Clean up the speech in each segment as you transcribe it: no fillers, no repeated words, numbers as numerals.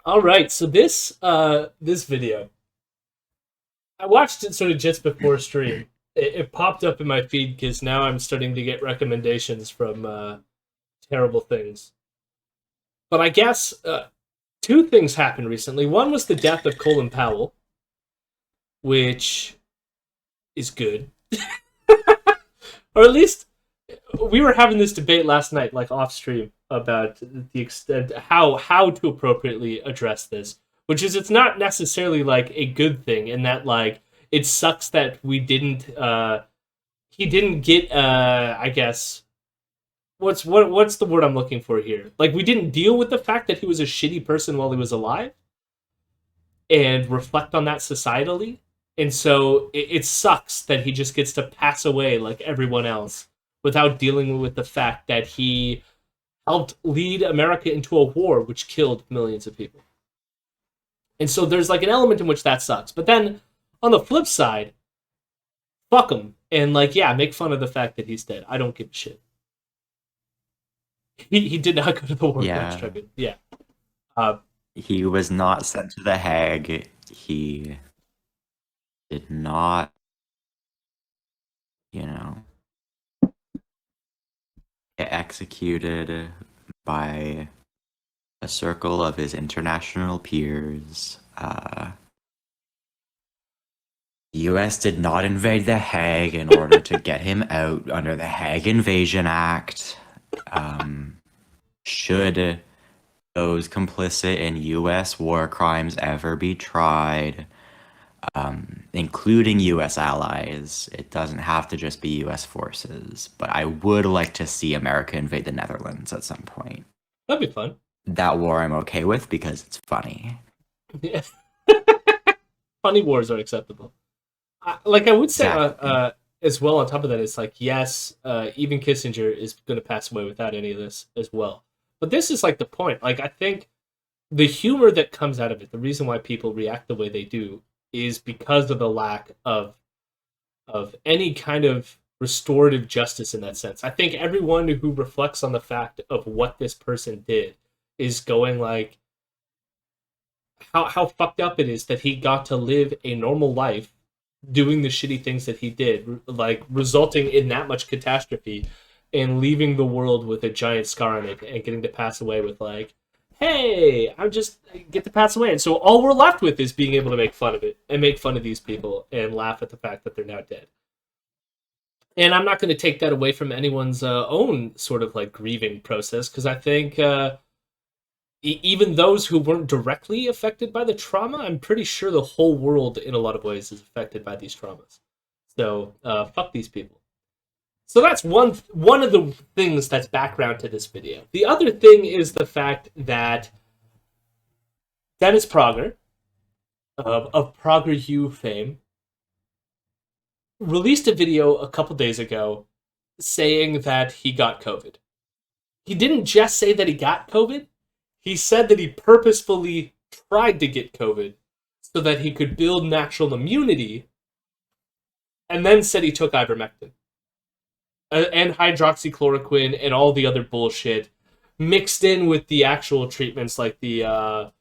All right, so this video, I watched it sort of just before stream. It popped up in my feed because now I'm starting to get recommendations from terrible things. But I guess two things happened recently. One was the death of Colin Powell, which is good, or at least we were having this debate last night, like off stream, about the extent how to appropriately address this. Which is, it's not necessarily like a good thing in that like it sucks that we didn't he didn't get I guess what's the word I'm looking for here? Like we didn't deal with the fact that he was a shitty person while he was alive and reflect on that societally. And so it sucks that he just gets to pass away like everyone else without dealing with the fact that he helped lead America into a war which killed millions of people. And so there's like an element in which that sucks. But then on the flip side, fuck him. And like, yeah, make fun of the fact that he's dead. I don't give a shit. He did not go to the War Crimes Yeah, Tribunal. Yeah. Uh, he was not sent to the Hague. He did not, you know, get executed by a circle of his international peers. The US did not invade The Hague in order to get him out under the Hague Invasion Act. Should those complicit in US war crimes ever be tried, including US allies, it doesn't have to just be US forces, but I would like to see America invade the Netherlands at some point. that'd be fun. That war I'm okay with because it's funny. Yeah. Funny wars are acceptable. Like I would say, Exactly. as well. On top of that, it's like yes, even Kissinger is going to pass away without any of this as well. But this is like the point. Like I think the humor that comes out of it, the reason why people react the way they do, is because of the lack of any kind of restorative justice in that sense. I think everyone who reflects on the fact of what this person did is going like how fucked up it is that he got to live a normal life doing the shitty things that he did, like resulting in that much catastrophe and leaving the world with a giant scar on it and getting to pass away with like, hey, I'm just get to pass away. And so all we're left with is being able to make fun of it and make fun of these people and laugh at the fact that they're now dead. And I'm not going to take that away from anyone's own sort of like grieving process because I think even those who weren't directly affected by the trauma, I'm pretty sure the whole world in a lot of ways is affected by these traumas. So fuck these people. So that's one of the things that's background to this video. The other thing is the fact that Dennis Prager of Prager U fame released a video a couple days ago saying that he got COVID. He didn't just say that he got COVID. He said that he purposefully tried to get COVID so that he could build natural immunity, and then said he took ivermectin and hydroxychloroquine and all the other bullshit mixed in with the actual treatments like the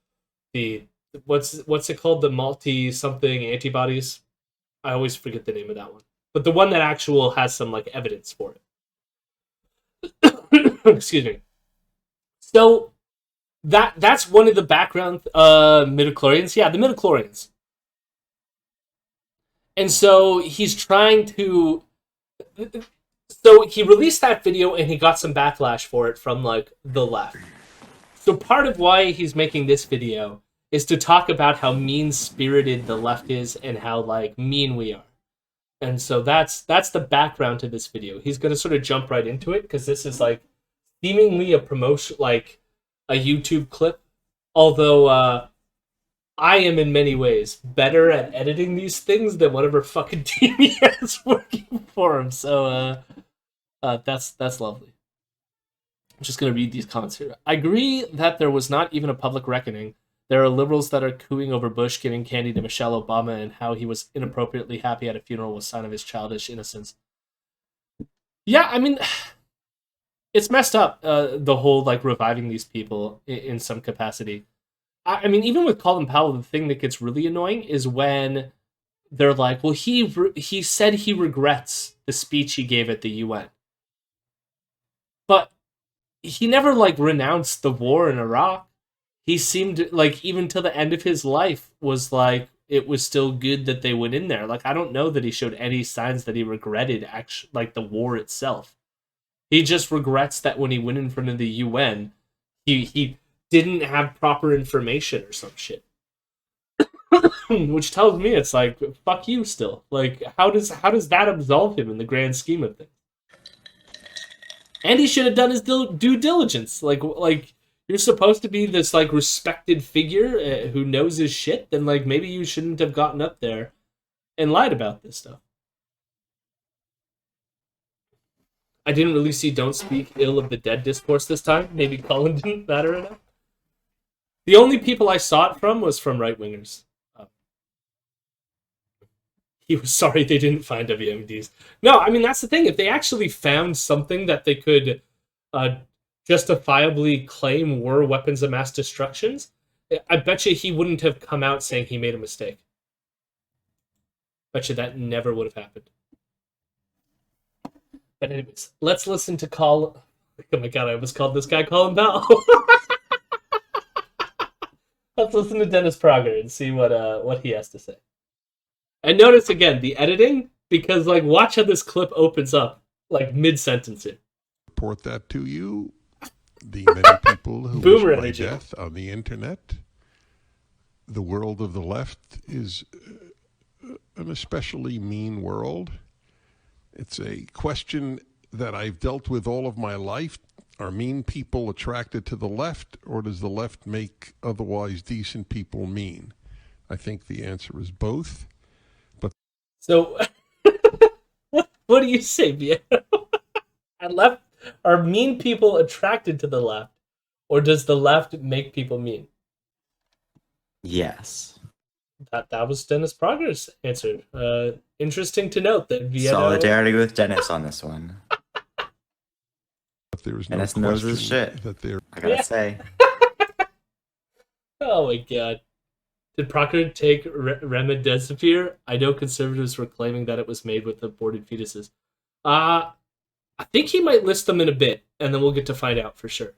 what's it called, the multi something antibodies. I always forget the name of that one, but the one that actual has some like evidence for it. Excuse me. So that's one of the background midichlorians. Yeah, the midichlorians. And so he's trying to. So he released that video and he got some backlash for it from like the left. So part of why he's making this video is to talk about how mean spirited the left is and how like mean we are. And so that's the background to this video. He's gonna sort of jump right into it because this is like seemingly a promotion, like a YouTube clip. Although I am in many ways better at editing these things than whatever fucking team he has working for him. So that's lovely. I'm just gonna read these comments here. I agree that there was not even a public reckoning. There are liberals that are cooing over Bush giving candy to Michelle Obama and how he was inappropriately happy at a funeral was a sign of his childish innocence. Yeah, I mean, it's messed up. The whole like reviving these people in some capacity. I mean, even with Colin Powell, the thing that gets really annoying is when they're like, well, he said he regrets the speech he gave at the UN, but he never like renounced the war in Iraq. He seemed like even till the end of his life was like it was still good that they went in there. Like I don't know that he showed any signs that he regretted actually like the war itself. He just regrets that when he went in front of the UN, he didn't have proper information or some shit. Which tells me it's like fuck you still. Like how does that absolve him in the grand scheme of things? And he should have done his due diligence. Like you're supposed to be this like respected figure who knows his shit. Then like maybe you shouldn't have gotten up there and lied about this stuff. I didn't really see "Don't Speak Ill of the Dead" discourse this time. Maybe Colin didn't matter enough. The only people I saw it from was from right wingers. He was sorry they didn't find WMDs. No, I mean that's the thing. If they actually found something that they could justifiably claim were weapons of mass destructions, I bet you he wouldn't have come out saying he made a mistake. Bet you that never would have happened. But anyways, let's listen to Colin. Oh my god, I almost called this guy Colin Powell. Let's listen to Dennis Prager and see what he has to say. And notice again the editing, because like watch how this clip opens up like mid-sentence here. Report that to you. The many people who Boomer wish my energy. death on the internet. The world of the left is an especially mean world. It's a question that I've dealt with all of my life. Are mean people attracted to the left, or does the left make otherwise decent people mean? I think the answer is both. So, what do you say, Vieto? Are mean people attracted to the left, or does the left make people mean? Yes. That was Dennis Prager's answer. Interesting to note that Vieto... Solidarity with Dennis on this one. There is no Dennis knows his question shit. that there. I gotta say. Oh my god. Did Prager take remdesivir? I know conservatives were claiming that it was made with aborted fetuses. I think he might list them in a bit, and then we'll get to find out for sure.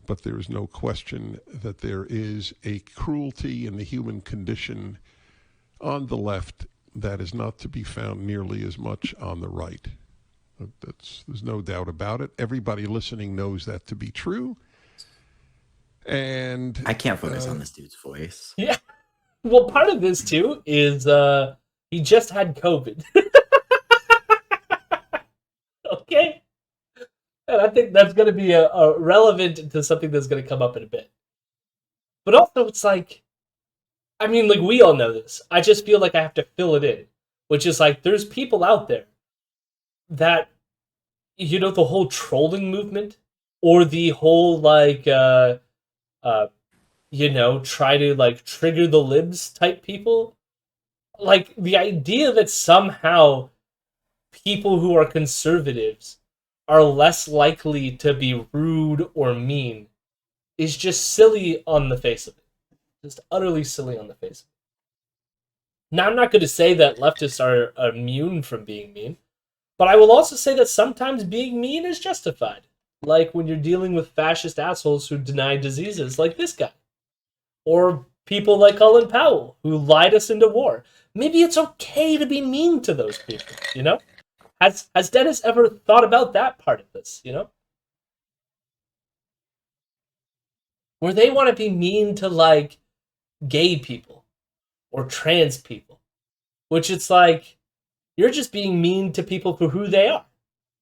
But there is no question that there is a cruelty in the human condition on the left that is not to be found nearly as much on the right. There's no doubt about it. Everybody listening knows that to be true. And I can't focus on this dude's voice. Yeah. Well, part of this too is he just had COVID. Okay. And I think that's going to be a relevant to something that's going to come up in a bit. But also, it's like, I mean, like, we all know this. I just feel like I have to fill it in. Which is like, there's people out there that, you know, the whole trolling movement, or the whole, like, you know, try to, like, trigger the libs type people. Like, the idea that somehow people who are conservatives are less likely to be rude or mean is just silly on the face of it. Just utterly silly on the face of it. Now, I'm not going to say that leftists are immune from being mean, but I will also say that sometimes being mean is justified. Like when you're dealing with fascist assholes who deny diseases like this guy. Or people like Colin Powell, who lied us into war. Maybe it's okay to be mean to those people, you know? Has Dennis ever thought about that part of this, you know? Where they want to be mean to, like, gay people or trans people. Which it's like, you're just being mean to people for who they are.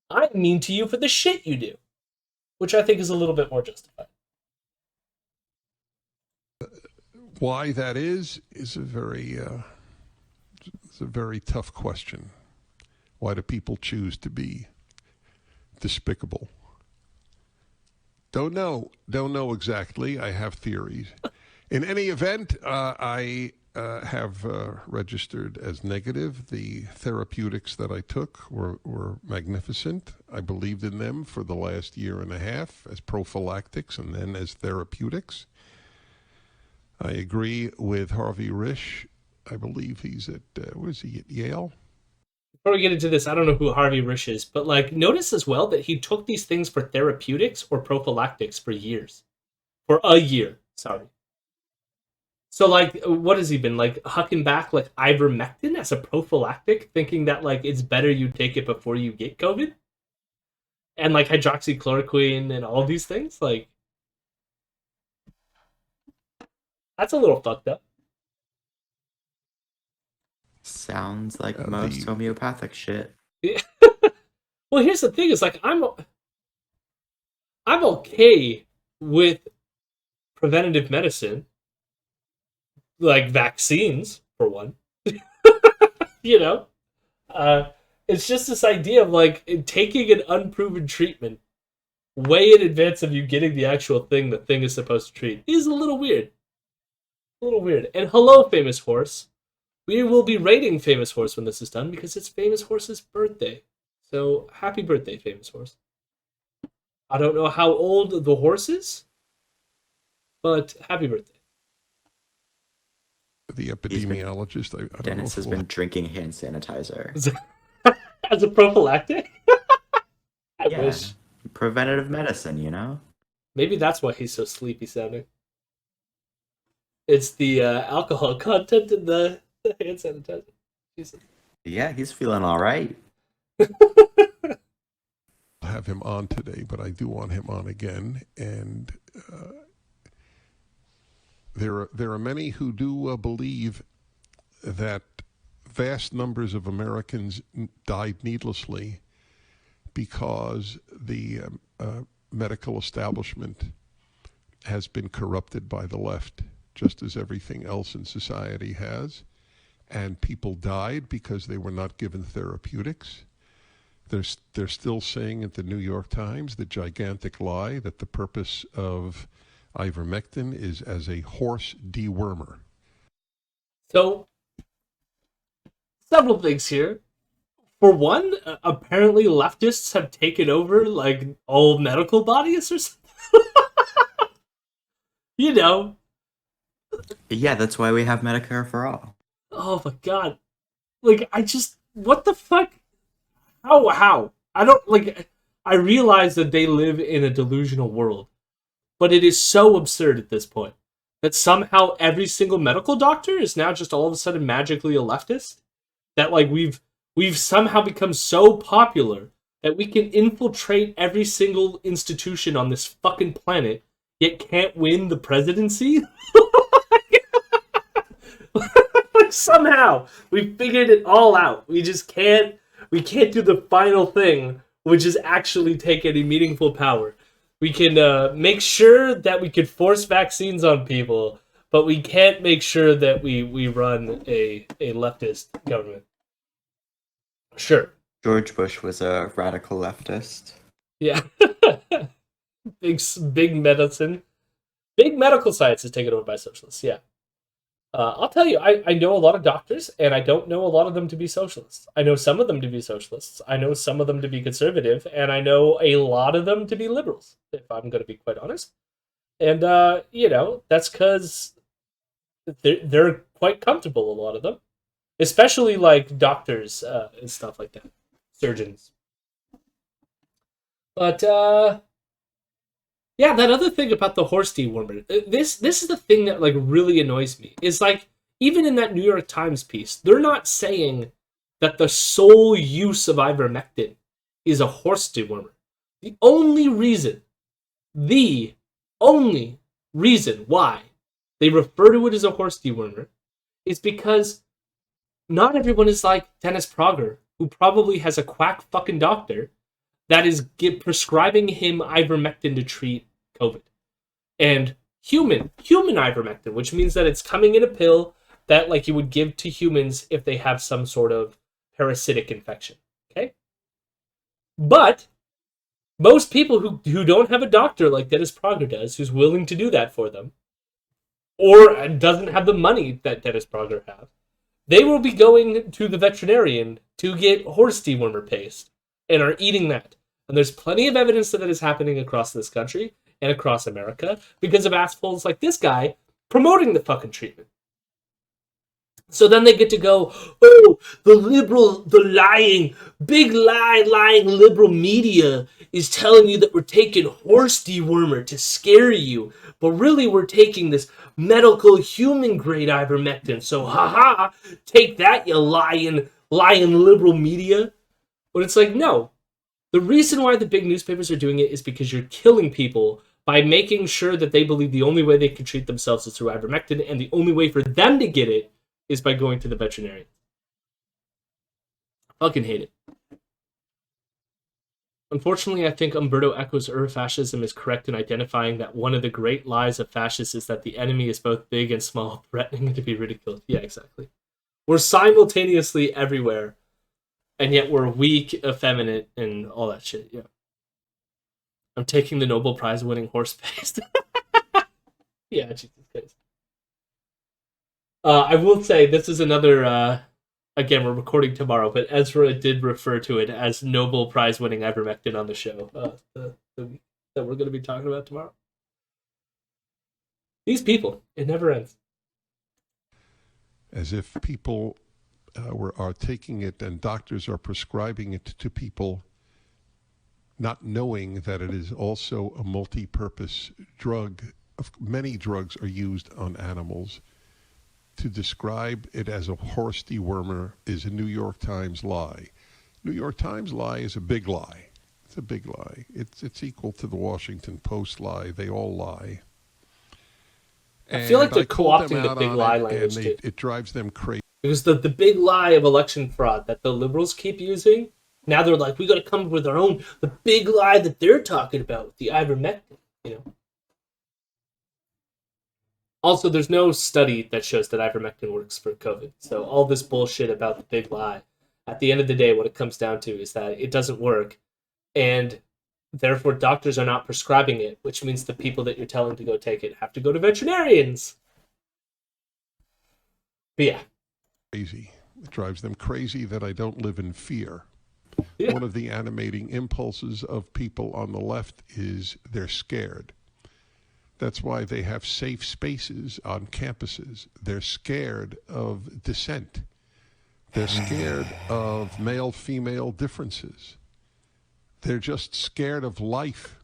I'm mean to you for the shit you do. Which I think is a little bit more justified. why that is a very tough question. Why do people choose to be despicable? Don't know exactly. I have theories. In any event, I have registered as negative. The therapeutics that I took were magnificent. I believed in them for the last year and a half as prophylactics and then as therapeutics. I agree with Harvey Risch. I believe he's at, was he at Yale? Before we get into this, I don't know who Harvey Risch is, but like notice as well that he took these things for therapeutics or prophylactics for years. For a year, sorry. So like what has he been like hucking back like ivermectin as a prophylactic, thinking that like it's better you take it before you get COVID? And like hydroxychloroquine and all these things? Like that's a little fucked up. Sounds like most homeopathic shit. Yeah. Well, here's the thing: is like I'm okay with preventative medicine, like vaccines for one. You know, it's just this idea of like taking an unproven treatment way in advance of you getting the actual thing the thing is supposed to treat is a little weird. A little weird. And hello, Famous Horse. We will be rating Famous Horse when this is done because it's Famous Horse's birthday. So happy birthday, Famous Horse. I don't know how old the horse is, but happy birthday. The epidemiologist. I don't Dennis know has been drinking hand sanitizer. As a prophylactic? I Yeah, wish. preventative medicine, you know? Maybe that's why he's so sleepy sounding. It's the alcohol content in the hand sanitizer. Jesus. Yeah, he's feeling all right. have him on today, but I do want him on again. And there are many who do believe that vast numbers of Americans died needlessly because the medical establishment has been corrupted by the left, just as everything else in society has. And people died because they were not given therapeutics. They're still saying at the New York Times the gigantic lie that the purpose of ivermectin is as a horse dewormer. So, several things here. For one, apparently leftists have taken over like all medical bodies or something. You know. Yeah, that's why we have Medicare for all. Oh my god. Like, what the fuck? How? I don't, like, I realize that they live in a delusional world, but it is so absurd at this point that somehow every single medical doctor is now just all of a sudden magically a leftist. That, like, we've somehow become so popular that we can infiltrate every single institution on this fucking planet, yet can't win the presidency? Like, somehow we figured it all out. We can't do the final thing, which is actually take any meaningful power. We can make sure that we could force vaccines on people, but we can't make sure that we run a leftist government. Sure. George Bush was a radical leftist. Yeah. Big medicine. Big medical science is taken over by socialists, yeah. I'll tell you, I know a lot of doctors, and I don't know a lot of them to be socialists. I know some of them to be socialists. I know some of them to be conservative, and I know a lot of them to be liberals, if I'm going to be quite honest. And, that's because they're quite comfortable, a lot of them. Especially, like, doctors and stuff like that. Surgeons. But, yeah, that other thing about the horse dewormer, this is the thing that, like, really annoys me, is, like, even in that New York Times piece, they're not saying that the sole use of ivermectin is a horse dewormer. The only reason why they refer to it as a horse dewormer is because not everyone is like Dennis Prager, who probably has a quack fucking doctor that is prescribing him ivermectin to treat COVID. And human ivermectin, which means that it's coming in a pill that, like, you would give to humans if they have some sort of parasitic infection. Okay? But most people who don't have a doctor like Dennis Prager does, who's willing to do that for them, or doesn't have the money that Dennis Prager has, they will be going to the veterinarian to get horse dewormer paste and are eating that. And there's plenty of evidence that is happening across this country and across America because of assholes like this guy promoting the fucking treatment. So then they get to go, oh, the lying liberal media is telling you that we're taking horse dewormer to scare you. But really, we're taking this medical human grade ivermectin. So, haha, take that, you lying liberal media. But it's like, no. The reason why the big newspapers are doing it is because you're killing people by making sure that they believe the only way they can treat themselves is through ivermectin, and the only way for them to get it is by going to the veterinarian. I fucking hate it. Unfortunately, I think Umberto Eco's fascism is correct in identifying that one of the great lies of fascists is that the enemy is both big and small, threatening to be ridiculed. Yeah, exactly. We're simultaneously everywhere, and yet we're weak, effeminate, and all that shit. Yeah. I'm taking the Nobel Prize winning horse paste. Yeah, Jesus Christ. I will say this is another. Again, we're recording tomorrow, but Ezra did refer to it as Nobel Prize winning ivermectin on the show that we're going to be talking about tomorrow. These people, it never ends. As if people are taking it and doctors are prescribing it to people, not knowing that it is also a multi-purpose drug. Many drugs are used on animals. To describe it as a horse dewormer is a New York Times lie. New York Times lie is a big lie. It's a big lie. It's equal to the Washington Post lie. They all lie. I feel like they're co-opting the big lie language too. It drives them crazy. Because the big lie of election fraud that the liberals keep using, now they're like, we got to come up with our own, the big lie that they're talking about, the ivermectin, you know. Also, there's no study that shows that ivermectin works for COVID. So all this bullshit about the big lie, at the end of the day, what it comes down to is that it doesn't work. And therefore, doctors are not prescribing it, which means the people that you're telling to go take it have to go to veterinarians. But yeah. Crazy. It drives them crazy that I don't live in fear. Yeah. One of the animating impulses of people on the left is they're scared. That's why they have safe spaces on campuses. They're scared of dissent. They're scared of male-female differences. They're just scared of life.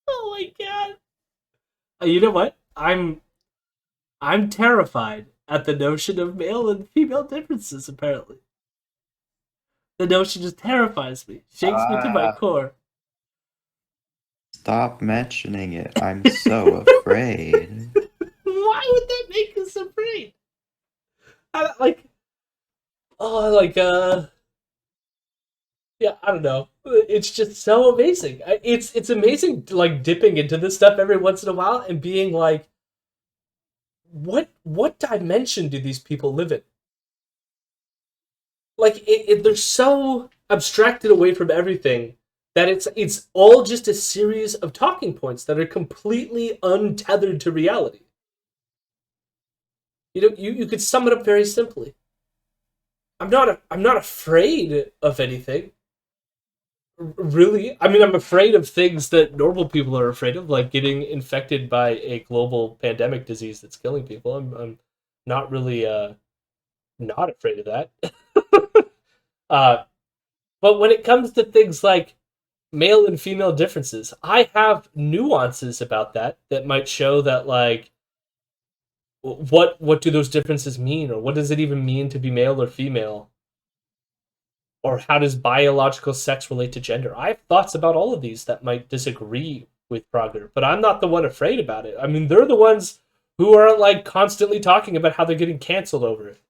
Oh my god. You know what? I'm terrified at the notion of male and female differences, apparently. The notion just terrifies me. Shakes me to my core. Stop mentioning it. I'm so afraid. Why would that make us afraid? Yeah, I don't know. It's just so amazing. It's amazing, like, dipping into this stuff every once in a while and being like, what dimension do these people live in? Like, they're so abstracted away from everything that it's all just a series of talking points that are completely untethered to reality. You know, you could sum it up very simply. I'm not afraid of anything. Really? I mean, I'm afraid of things that normal people are afraid of, like getting infected by a global pandemic disease that's killing people. I'm not really not afraid of that. But when it comes to things like male and female differences, I have nuances about that might show that, like, what do those differences mean, or what does it even mean to be male or female? Or how does biological sex relate to gender? I have thoughts about all of these that might disagree with Prager, but I'm not the one afraid about it. I mean, they're the ones who are, like, constantly talking about how they're getting canceled over it.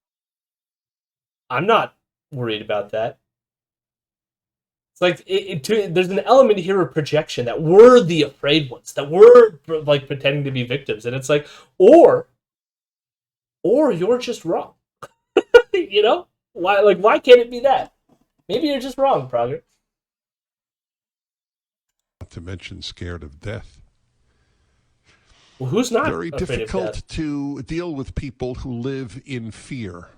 I'm not worried about that. It's like, there's an element here of projection that we're the afraid ones, that we're, like, pretending to be victims, and it's like, or you're just wrong. You know? Why can't it be that? Maybe you're just wrong, Prager. not to mention scared of death. Well, who's not Very afraid of difficult death? to deal with people who live in fear.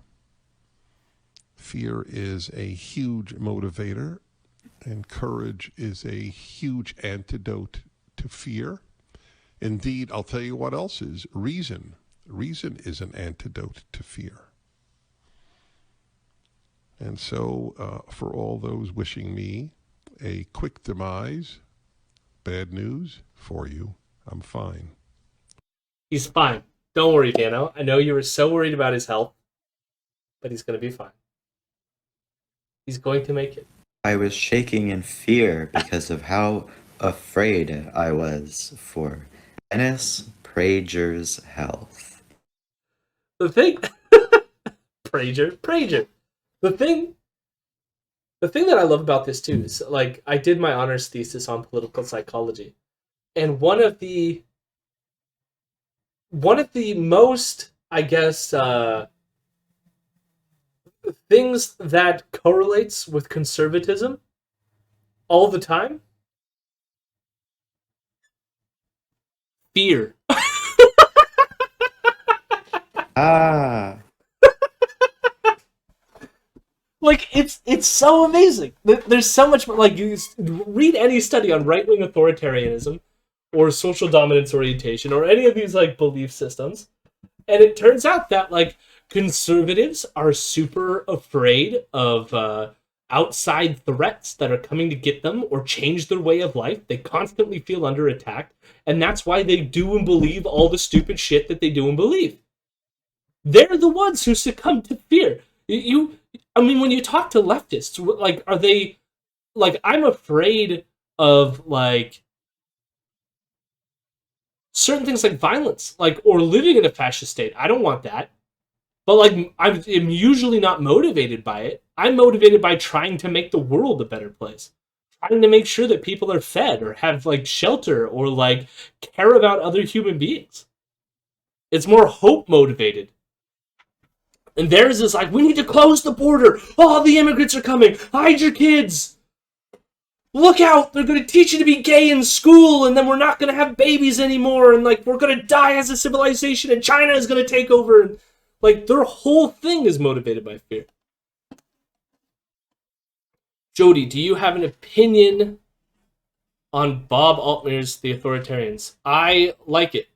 Fear is a huge motivator, and courage is a huge antidote to fear. Indeed, I'll tell you what else is reason. Reason is an antidote to fear. And so, for all those wishing me a quick demise, bad news for you, I'm fine. He's fine. Don't worry, Dano. I know you were so worried about his health, but he's going to be fine. He's going to make it. I was shaking in fear because of how afraid I was for Dennis Prager's health. The thing... Prager. The thing that I love about this, too, is, like, I did my honors thesis on political psychology. And one of the most, I guess, things that correlates with conservatism all the time, fear. Ah. Like, it's so amazing. There's so much, like, you read any study on right-wing authoritarianism or social dominance orientation or any of these, like, belief systems, and it turns out that, like, conservatives are super afraid of outside threats that are coming to get them or change their way of life. They constantly feel under attack, and that's why they do and believe all the stupid shit that they do and believe. They're the ones who succumb to fear. I mean, when you talk to leftists, like, are they, like, I'm afraid of, like, certain things like violence, like, or living in a fascist state. I don't want that. But, like, I'm usually not motivated by it. I'm motivated by trying to make the world a better place. Trying to make sure that people are fed or have, like, shelter or, like, care about other human beings. It's more hope motivated. And theirs is like, we need to close the border. Oh, the immigrants are coming. Hide your kids. Look out. They're going to teach you to be gay in school, and then we're not going to have babies anymore, and, like, we're going to die as a civilization, and China is going to take over. And, like, their whole thing is motivated by fear. Jody, do you have an opinion on Bob Altmaier's The Authoritarians? I like it.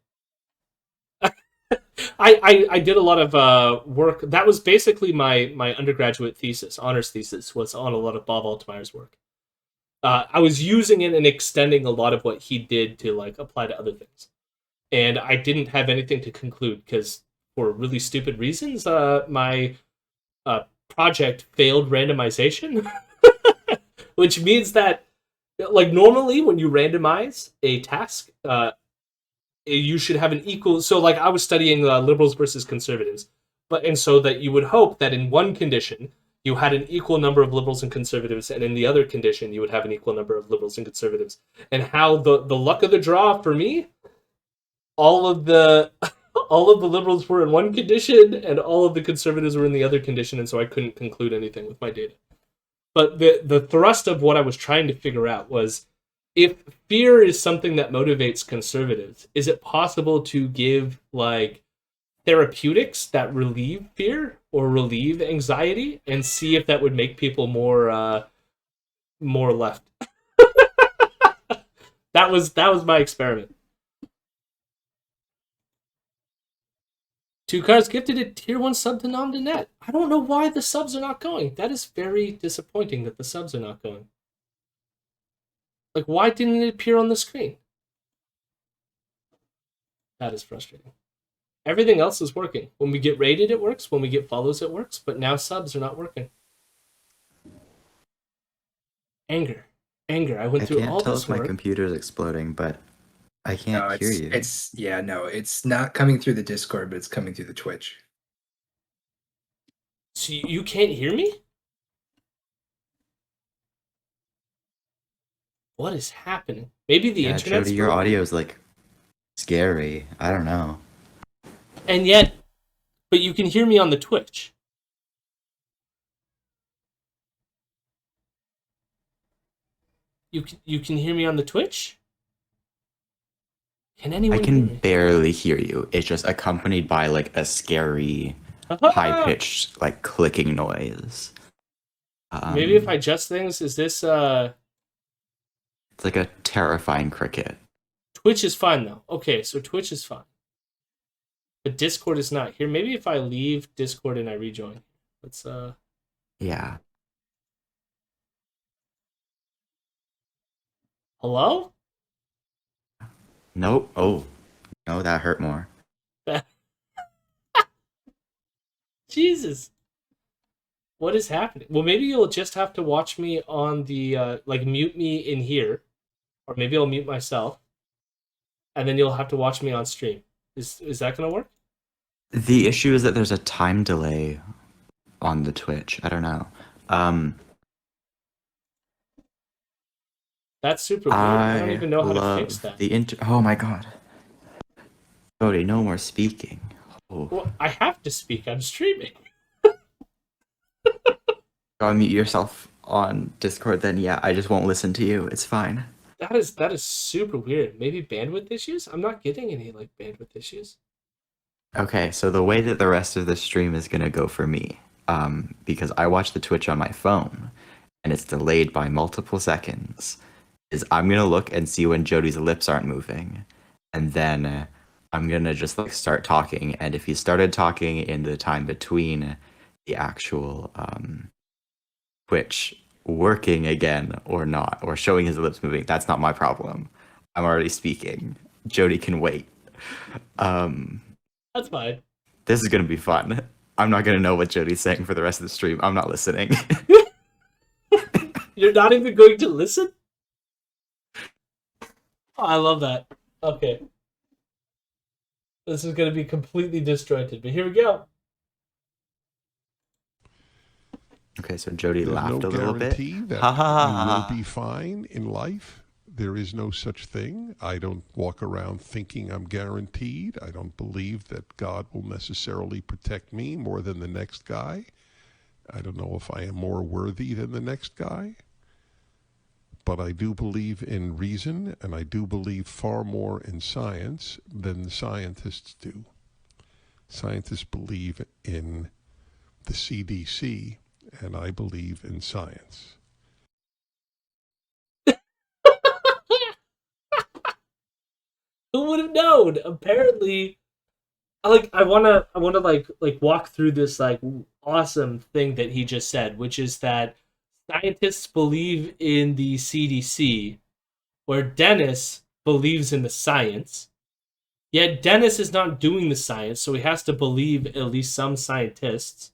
I did a lot of work. That was basically my undergraduate thesis, honors thesis, was on a lot of Bob Altmaier's work. I was using it and extending a lot of what he did to, like, apply to other things. And I didn't have anything to conclude because, for really stupid reasons, my project failed randomization. Which means that, like, normally when you randomize a task, you should have an equal. So, like, I was studying liberals versus conservatives, and so that you would hope that in one condition you had an equal number of liberals and conservatives, and in the other condition you would have an equal number of liberals and conservatives. And how the luck of the draw for me, all of the liberals were in one condition, and all of the conservatives were in the other condition, and so I couldn't conclude anything with my data. But the thrust of what I was trying to figure out was, if fear is something that motivates conservatives, is it possible to give, like, therapeutics that relieve fear or relieve anxiety, and see if that would make people more left? That was my experiment. 2 cards gifted a tier 1 sub to Nom de Net. I don't know why the subs are not going. That is very disappointing that the subs are not going. Like, why didn't it appear on the screen? That is frustrating. Everything else is working. When we get rated, it works. When we get follows, it works. But now subs are not working. Anger. I went through all this work. I can't tell if my computer's exploding, but I can't hear you. It's not coming through the Discord, but it's coming through the Twitch. So you can't hear me? What is happening? Maybe the internet's Jody, your audio is, like, scary. I don't know. And yet, but you can hear me on the Twitch. You can hear me on the Twitch? Can I anyone hear can me? barely hear you. It's just accompanied by like a scary, high-pitched, like clicking noise. Maybe if I adjust things, is this It's like a terrifying cricket. Twitch is fine though. Okay, so Twitch is fine. But Discord is not. Here, maybe if I leave Discord and I rejoin. Let's Yeah. hello? Nope. Oh, no, that hurt more. Jesus. What is happening? Well, maybe you'll just have to watch me on the like mute me in here, or maybe I'll mute myself, and then you'll have to watch me on stream. Is that gonna work? The issue is that there's a time delay on the Twitch. I don't know. That's super weird. I don't I even know how to love fix that. Oh my god. Cody, no more speaking. Oh. Well, I have to speak. I'm streaming. Go unmute yourself on Discord, then yeah, I just won't listen to you. It's fine. That is super weird. Maybe bandwidth issues? I'm not getting any like bandwidth issues. Okay, so the way that the rest of the stream is gonna go for me, because I watch the Twitch on my phone, and it's delayed by multiple seconds, is I'm gonna look and see when Jody's lips aren't moving, and then I'm gonna just like start talking, and if he started talking in the time between the actual Twitch working again or not, or showing his lips moving, that's not my problem. I'm already speaking. Jody can wait. That's fine. This is gonna be fun. I'm not gonna know what Jody's saying for the rest of the stream. I'm not listening. You're not even going to listen? Oh, I love that. Okay. This is going to be completely disjointed, but here we go. Okay, so Jody There's laughed no a little bit. guarantee that Ha ha you ha. will be fine in life. There is no such thing. I don't walk around thinking I'm guaranteed. I don't believe that God will necessarily protect me more than the next guy. I don't know if I am more worthy than the next guy. But I do believe in reason, and I do believe far more in science than the scientists do. Scientists believe in the CDC, and I believe in science. Who would have known? Apparently, I wanna like walk through this like awesome thing that he just said, which is that scientists believe in the CDC, where Dennis believes in the science. Yet Dennis is not doing the science, so he has to believe at least some scientists.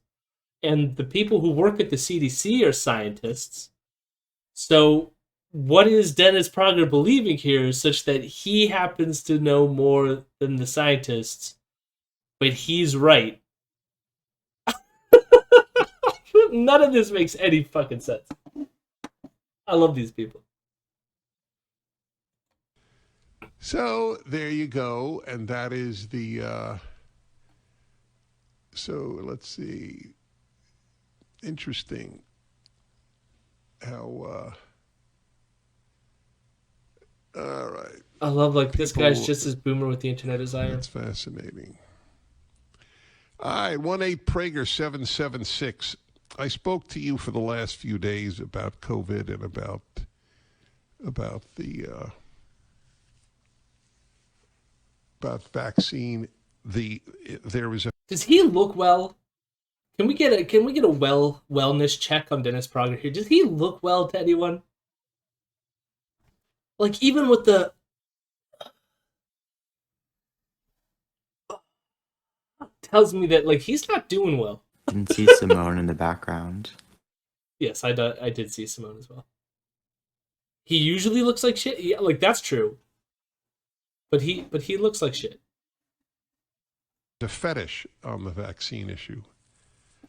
And the people who work at the CDC are scientists. So what is Dennis Prager believing here such that he happens to know more than the scientists, but he's right? None of this makes any fucking sense. I love these people. So there you go, and that is the. So let's see. Interesting. How. All right. I love like this People- guy's just as boomer with the internet as I am. That's fascinating. All right, 18 Prager 776. I spoke to you for the last few days about COVID and about the about vaccine. There was a Does he look well? Can we get a wellness check on Dennis Prager here? Does he look well to anyone? Like even with the tells me that like he's not doing well. Didn't see Simone in the background. Yes, I did see Simone as well. He usually looks like shit. Yeah, like that's true. But he looks like shit. fetish on the vaccine issue.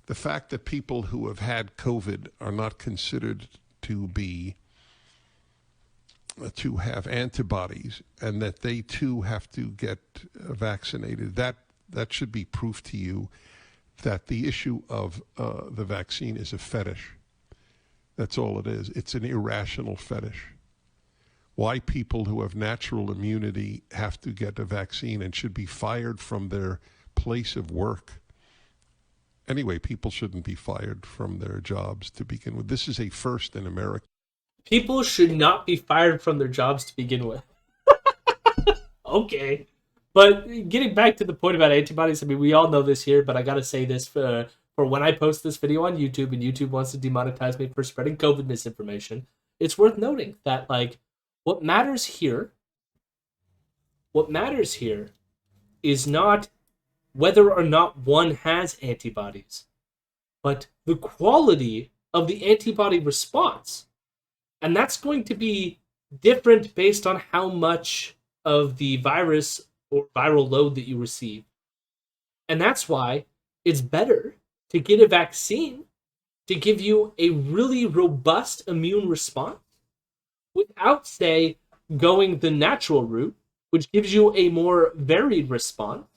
The fact that people who have had COVID are not considered to have antibodies, and that they too have to get vaccinated. That should be proof to you that the issue of the vaccine is a fetish. That's all it is. It's an irrational fetish. why people who have natural immunity have to get a vaccine and should be fired from their place of work. Anyway, people shouldn't be fired from their jobs to begin with. This is a first in America. People should not be fired from their jobs to begin with. Okay. But getting back to the point about antibodies, I mean, we all know this here, but I gotta say this for when I post this video on YouTube and YouTube wants to demonetize me for spreading COVID misinformation, it's worth noting that, like, what matters here is not whether or not one has antibodies, but the quality of the antibody response. And that's going to be different based on how much of the virus or viral load that you receive. And that's why it's better to get a vaccine to give you a really robust immune response without, say, going the natural route, which gives you a more varied response,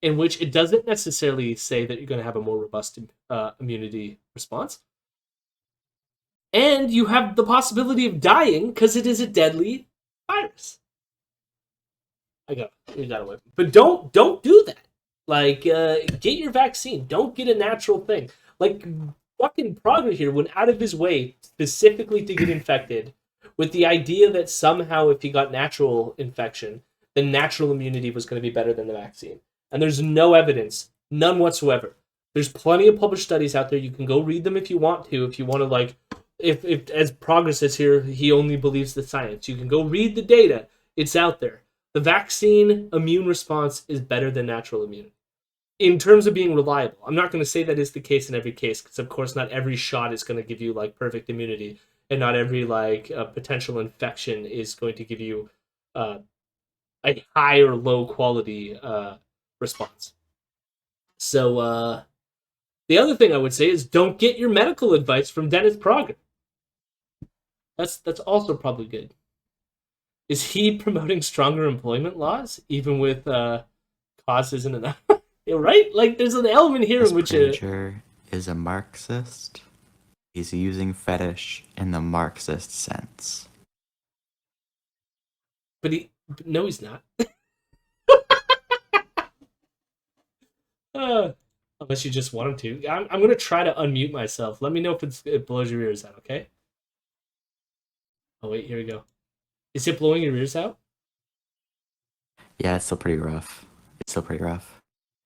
in which it doesn't necessarily say that you're going to have a more robust immunity response. And you have the possibility of dying because it is a deadly virus. You got away. But don't do that. Like, get your vaccine. Don't get a natural thing. Like, fucking Prager here went out of his way specifically to get infected with the idea that somehow if he got natural infection, then natural immunity was going to be better than the vaccine. And there's no evidence, none whatsoever. There's plenty of published studies out there. You can go read them if you want to. If you want to, like, if as Prager says here, he only believes the science. You can go read the data. It's out there. The vaccine immune response is better than natural immunity in terms of being reliable. I'm not going to say that is the case in every case, because of course not every shot is going to give you like perfect immunity, and not every like potential infection is going to give you a high or low quality response. So the other thing I would say is don't get your medical advice from Dennis Prager. That's also probably good. Is he promoting stronger employment laws, even with cause isn't enough? Right? Like, there's an element here in which Prager is a Marxist. He's using fetish in the Marxist sense. But no, he's not. Unless you just want him to. I'm going to try to unmute myself. Let me know if it blows your ears out, okay? Oh, wait, here we go. Is it blowing your ears out? Yeah, it's still pretty rough.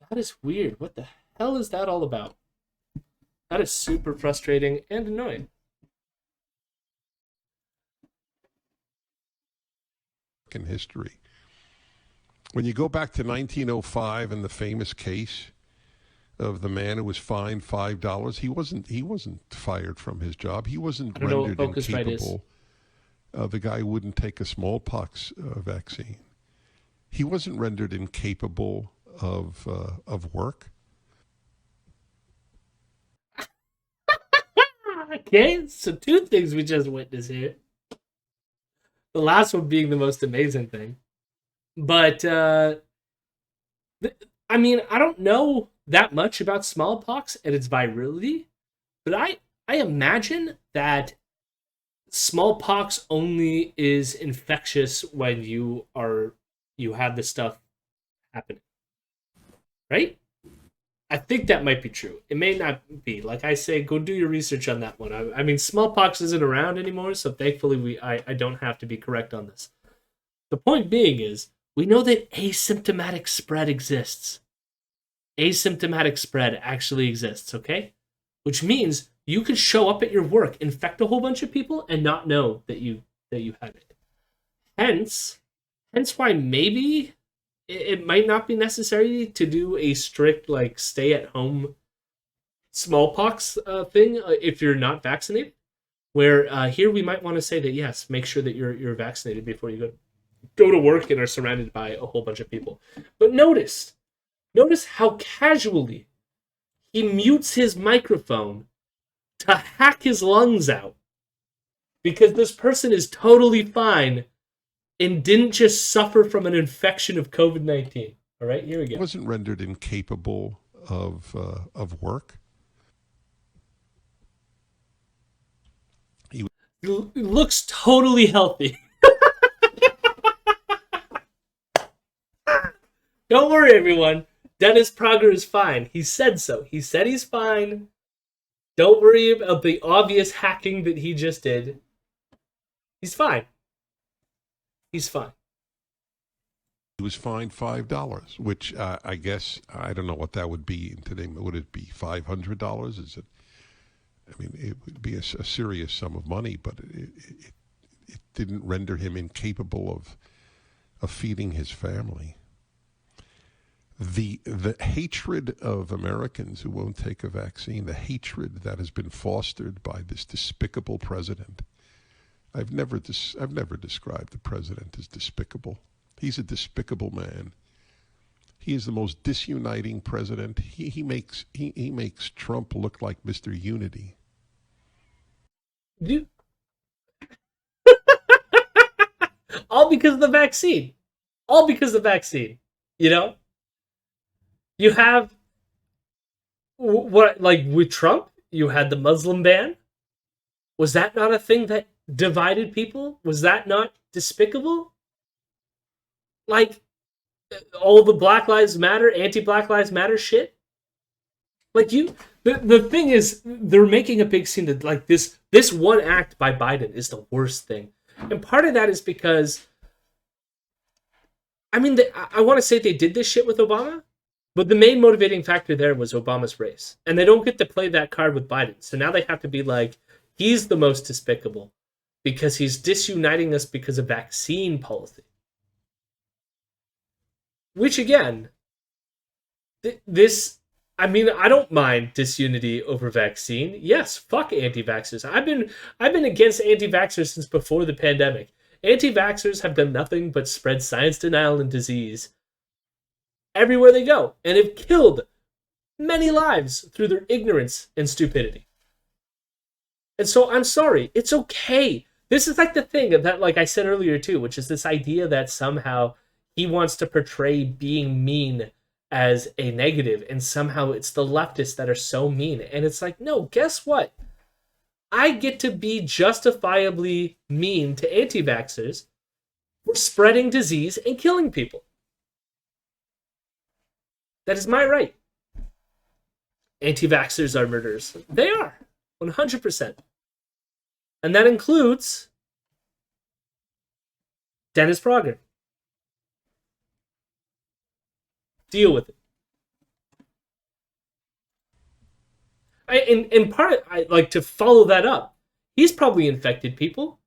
That is weird. What the hell is that all about? That is super frustrating and annoying. In history. When you go back to 1905 and the famous case of the man who was fined $5, he wasn't fired from his job. He wasn't rendered incapable. The guy wouldn't take a smallpox vaccine. He wasn't rendered incapable of work. Okay, so two things we just witnessed here. The last one being the most amazing thing. But, I mean, I don't know that much about smallpox and its virality, but I imagine that smallpox only is infectious when you have this stuff happening. Right? I think that might be true. It may not be. Like I say, go do your research on that one. I mean, smallpox isn't around anymore, so thankfully I don't have to be correct on this. The point being is, we know that asymptomatic spread exists. Asymptomatic spread actually exists, okay? Which means you could show up at your work, infect a whole bunch of people, and not know that you had it. Hence why maybe it might not be necessary to do a strict, like, stay-at-home smallpox thing if you're not vaccinated. Where here we might want to say that, yes, make sure that you're vaccinated before you go to work and are surrounded by a whole bunch of people. But notice how casually he mutes his microphone to hack his lungs out. Because this person is totally fine and didn't just suffer from an infection of COVID-19. All right, here we go. He wasn't rendered incapable of work. He looks totally healthy. Don't worry, everyone. Dennis Prager is fine. He said so. He said he's fine. Don't worry about the obvious hacking that he just did. He's fine. He's fine. He was fined $5, which I guess, I don't know what that would be today. Would it be $500? Is it? I mean, it would be a serious sum of money, but it didn't render him incapable of feeding his family. The hatred of Americans who won't take a vaccine, the hatred that has been fostered by this despicable president. I've never described the president as despicable. He's a despicable man. He is the most disuniting president. He makes Trump look like Mr. Unity. All because of the vaccine. All because of the vaccine. You know? You have what, like with Trump, you had the Muslim ban. Was that not a thing that divided people? Was that not despicable? Like all the Black Lives Matter, anti-Black Lives Matter shit. Like the thing is, they're making a big scene that like this one act by Biden is the worst thing, and part of that is because, I mean, I want to say they did this shit with Obama. But the main motivating factor there was Obama's race. And they don't get to play that card with Biden. So now they have to be like, he's the most despicable because he's disuniting us because of vaccine policy. Which again, I mean, I don't mind disunity over vaccine. Yes, fuck anti-vaxxers. I've been against anti-vaxxers since before the pandemic. Anti-vaxxers have done nothing but spread science denial and disease everywhere they go, and have killed many lives through their ignorance and stupidity. And so I'm sorry, it's okay. This is like the thing that, like I said earlier too, which is this idea that somehow he wants to portray being mean as a negative, and somehow it's the leftists that are so mean. And it's like, no, guess what? I get to be justifiably mean to anti-vaxxers for spreading disease and killing people. That is my right. Anti-vaxxers are murderers. They are. 100%. And that includes Dennis Prager. Deal with it. In part, I like to follow that up. He's probably infected people.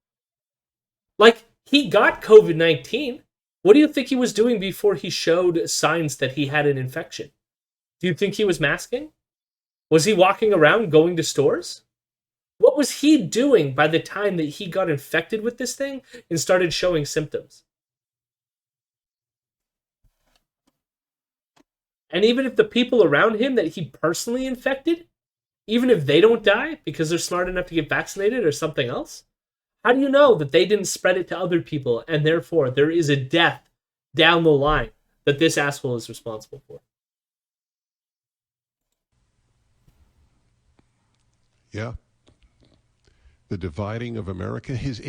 Like, he got COVID-19. What do you think he was doing before he showed signs that he had an infection? Do you think he was masking? Was he walking around going to stores? What was he doing by the time that he got infected with this thing and started showing symptoms? And even if the people around him that he personally infected, even if they don't die because they're smart enough to get vaccinated or something else, how do you know that they didn't spread it to other people and therefore there is a death down the line that this asshole is responsible for? Yeah. The dividing of America. His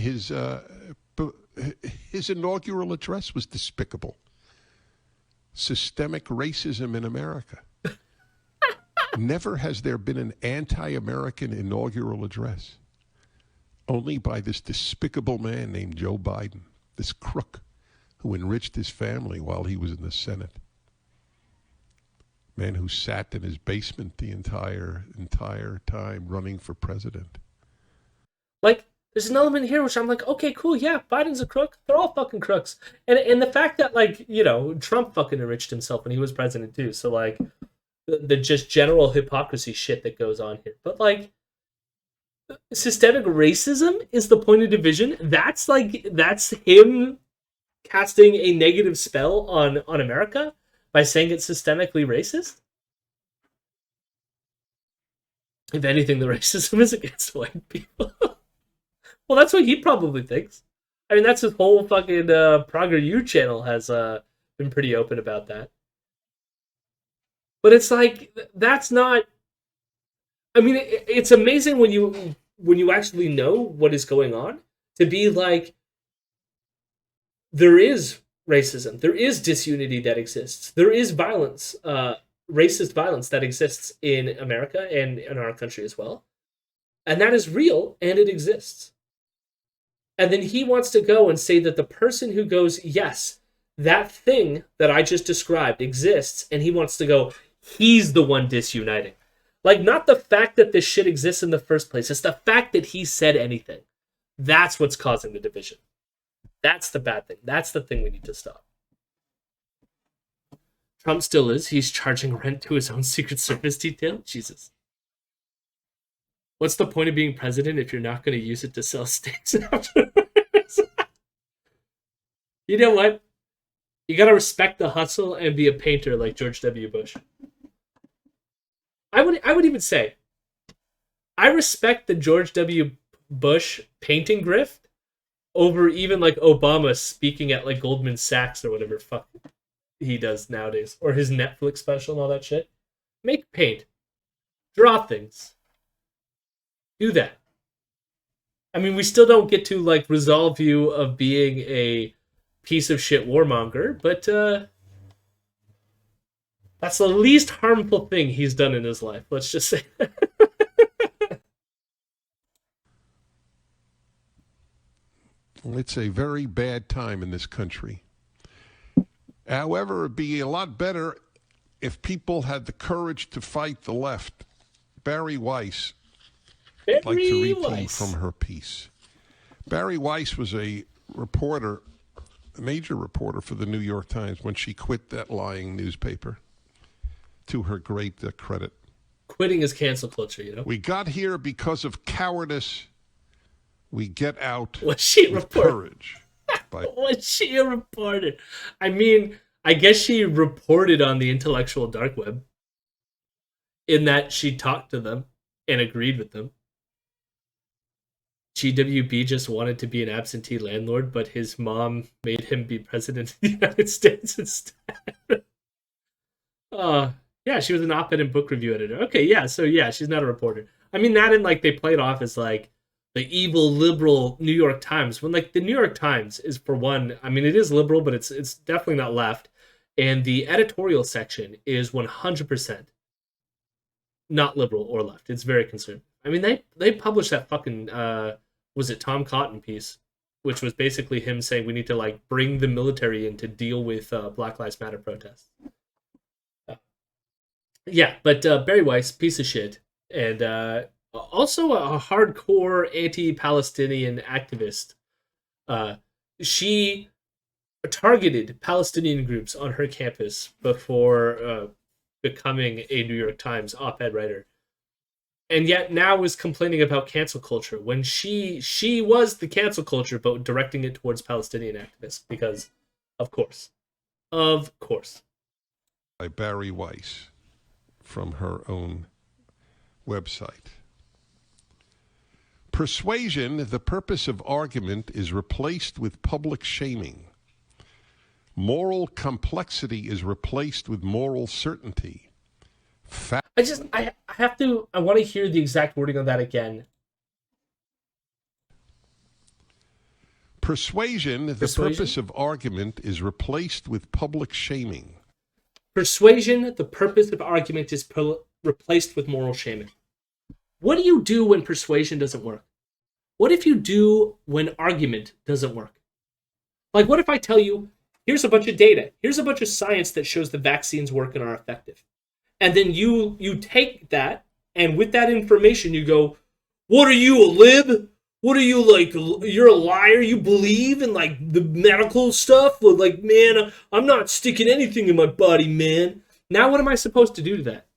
inaugural address was despicable. Systemic racism in America. Never has there been an anti-American inaugural address. Only by this despicable man named Joe Biden, this crook who enriched his family while he was in the Senate. Man who sat in his basement the entire time running for president. Like, there's an element here which I'm like, okay, cool, yeah, Biden's a crook. They're all fucking crooks. And the fact that, like, you know, Trump fucking enriched himself when he was president too. So, like, the just general hypocrisy shit that goes on here. But, like, systemic racism is the point of division. That's him casting a negative spell on America by saying it's systemically racist. If anything, the racism is against white people. Well, that's what he probably thinks. I mean, that's his whole fucking Prager U channel has been pretty open about that. But it's like, that's not... I mean, it's amazing when you actually know what is going on, to be like, there is racism. There is disunity that exists. There is violence, racist violence that exists in America and in our country as well. And that is real and it exists. And then he wants to go and say that the person who goes, yes, that thing that I just described exists, and he wants to go, he's the one disuniting. Like, not the fact that this shit exists in the first place. It's the fact that he said anything. That's what's causing the division. That's the bad thing. That's the thing we need to stop. Trump still is. He's charging rent to his own Secret Service detail. Jesus. What's the point of being president if you're not going to use it to sell steaks afterwards? You know what? You got to respect the hustle and be a painter like George W. Bush. I would even say, I respect the George W. Bush painting grift over even like Obama speaking at like Goldman Sachs or whatever fuck he does nowadays, or his Netflix special and all that shit. Make paint, draw things, do that. I mean, we still don't get to like resolve you of being a piece of shit warmonger, but that's the least harmful thing he's done in his life. Let's just say. It's a very bad time in this country. However, it'd be a lot better if people had the courage to fight the left. Barry Weiss, I'd like to read to you from her piece. Barry Weiss was a reporter, a major reporter for the New York Times when she quit that lying newspaper, to her great credit. Quitting is cancel culture, you know? We got here because of cowardice. We get out Was she with reporter? courage. Was she a reporter? I mean, I guess she reported on the intellectual dark web in that she talked to them and agreed with them. GWB just wanted to be an absentee landlord, but his mom made him be president of the United States instead. Yeah, she was an op-ed and book review editor. Okay, yeah, so yeah, she's not a reporter. I mean, that and like they play it off as like the evil liberal New York Times, when like the New York Times is, for one, I mean, it is liberal, but it's definitely not left. And the editorial section is 100% not liberal or left. It's very conservative. I mean, they published that fucking, was it Tom Cotton piece, which was basically him saying we need to like bring the military in to deal with Black Lives Matter protests. Yeah, but Barry Weiss, piece of shit. And also a hardcore anti-Palestinian activist. She targeted Palestinian groups on her campus before becoming a New York Times op-ed writer. And yet now is complaining about cancel culture when she was the cancel culture, but directing it towards Palestinian activists because, of course. By Barry Weiss from her own website. Persuasion, the purpose of argument, is replaced with public shaming. Moral complexity is replaced with moral certainty. I want to hear the exact wording of that again. Persuasion, the purpose of argument, is replaced with public shaming. Persuasion, the purpose of argument, is replaced with moral shaming. What do you do when persuasion doesn't work? What if you do when argument doesn't work? Like, what if I tell you, here's a bunch of data, here's a bunch of science that shows the vaccines work and are effective. And then you take that, and with that information, you go, what are you, a lib? What are you, like, you're a liar? You believe in, like, the medical stuff? Well, like, man, I'm not sticking anything in my body, man. Now what am I supposed to do to that?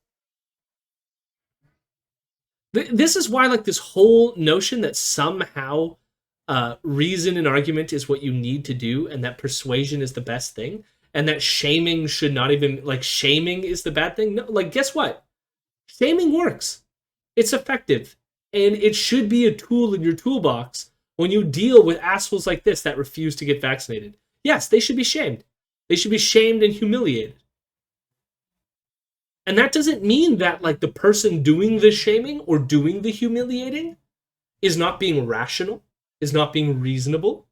This is why, like, this whole notion that somehow reason and argument is what you need to do, and that persuasion is the best thing, and that shaming should not even, like, shaming is the bad thing. No, like, guess what? Shaming works. It's effective. And it should be a tool in your toolbox when you deal with assholes like this that refuse to get vaccinated. Yes, they should be shamed. They should be shamed and humiliated. And that doesn't mean that, like, the person doing the shaming or doing the humiliating is not being rational, is not being reasonable.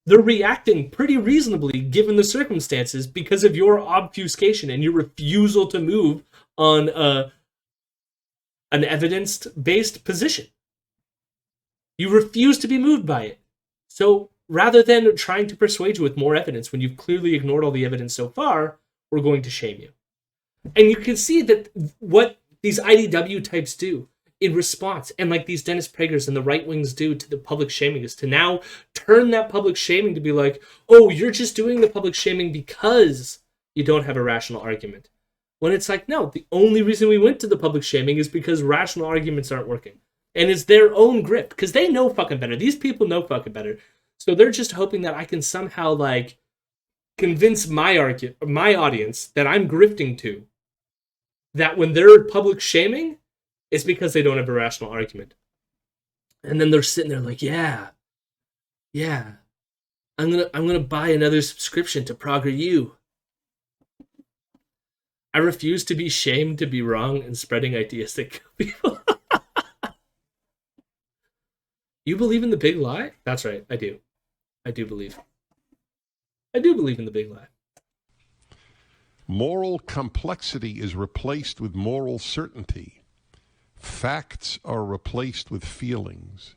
they're reacting pretty reasonably given the circumstances because of your obfuscation and your refusal to move on an evidence-based position. You refuse to be moved by it. So rather than trying to persuade you with more evidence when you've clearly ignored all the evidence so far, we're going to shame you. And you can see that what these IDW types do in response, and like these Dennis Pragers and the right wings do to the public shaming, is to now turn that public shaming to be like, oh, you're just doing the public shaming because you don't have a rational argument. When it's like, no, the only reason we went to the public shaming is because rational arguments aren't working. And it's their own grip, because they know fucking better. These people know fucking better. So they're just hoping that I can somehow, like, convince my audience that I'm grifting to, that when they're public shaming, it's because they don't have a rational argument. And then they're sitting there like, yeah, I'm gonna buy another subscription to Prager U. I refuse to be shamed to be wrong and spreading ideas that kill people. You believe in the big lie? That's right, I do. I do believe in the big lie. Moral complexity is replaced with moral certainty. Facts are replaced with feelings.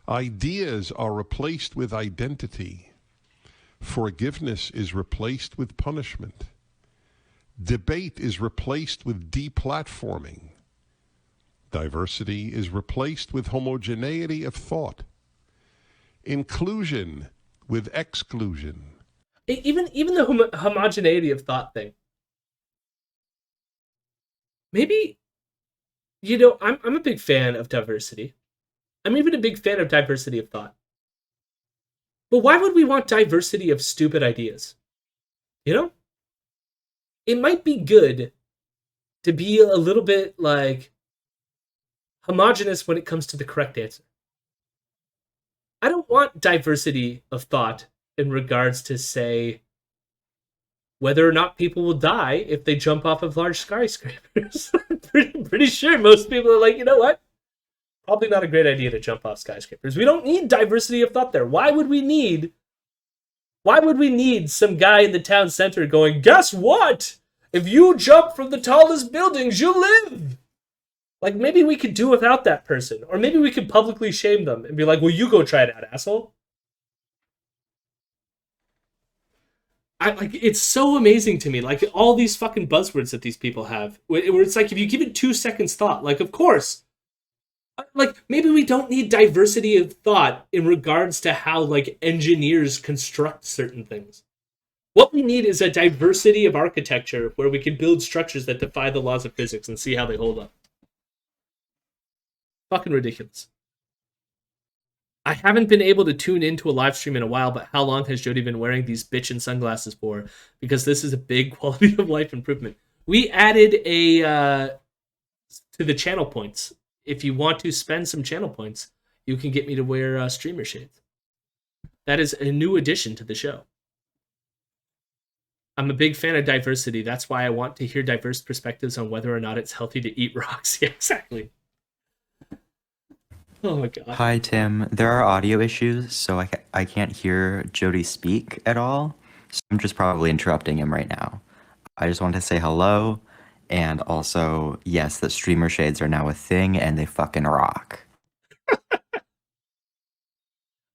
Ideas are replaced with identity. Forgiveness is replaced with punishment. Debate is replaced with deplatforming. Diversity is replaced with homogeneity of thought. Inclusion with exclusion. Even the homogeneity of thought thing. Maybe, I'm a big fan of diversity. I'm even a big fan of diversity of thought. But why would we want diversity of stupid ideas? It might be good to be a little bit, like, homogenous when it comes to the correct answer. I don't want diversity of thought in regards to, say, whether or not people will die if they jump off of large skyscrapers. pretty sure most people are like, you know what? Probably not a great idea to jump off skyscrapers. We don't need diversity of thought there. Why would we need some guy in the town center going, guess what? If you jump from the tallest buildings, you live. Like, maybe we could do without that person. Or maybe we could publicly shame them and be like, well, you go try it out, asshole. It's so amazing to me, like, all these fucking buzzwords that these people have, where it's like, if you give it 2 seconds thought, like, of course, like, maybe we don't need diversity of thought in regards to how, like, engineers construct certain things. What we need is a diversity of architecture where we can build structures that defy the laws of physics and see how they hold up. Fucking ridiculous. I haven't been able to tune into a live stream in a while, but how long has Jody been wearing these bitchin' sunglasses for? Because this is a big quality of life improvement. We added to the channel points. If you want to spend some channel points, you can get me to wear streamer shades. That is a new addition to the show. I'm a big fan of diversity. That's why I want to hear diverse perspectives on whether or not it's healthy to eat rocks. Yeah, exactly. Oh my god. Hi, Tim. There are audio issues, so I can't hear Jody speak at all. So I'm just probably interrupting him right now. I just wanted to say hello, and also, yes, the streamer shades are now a thing, and they fucking rock.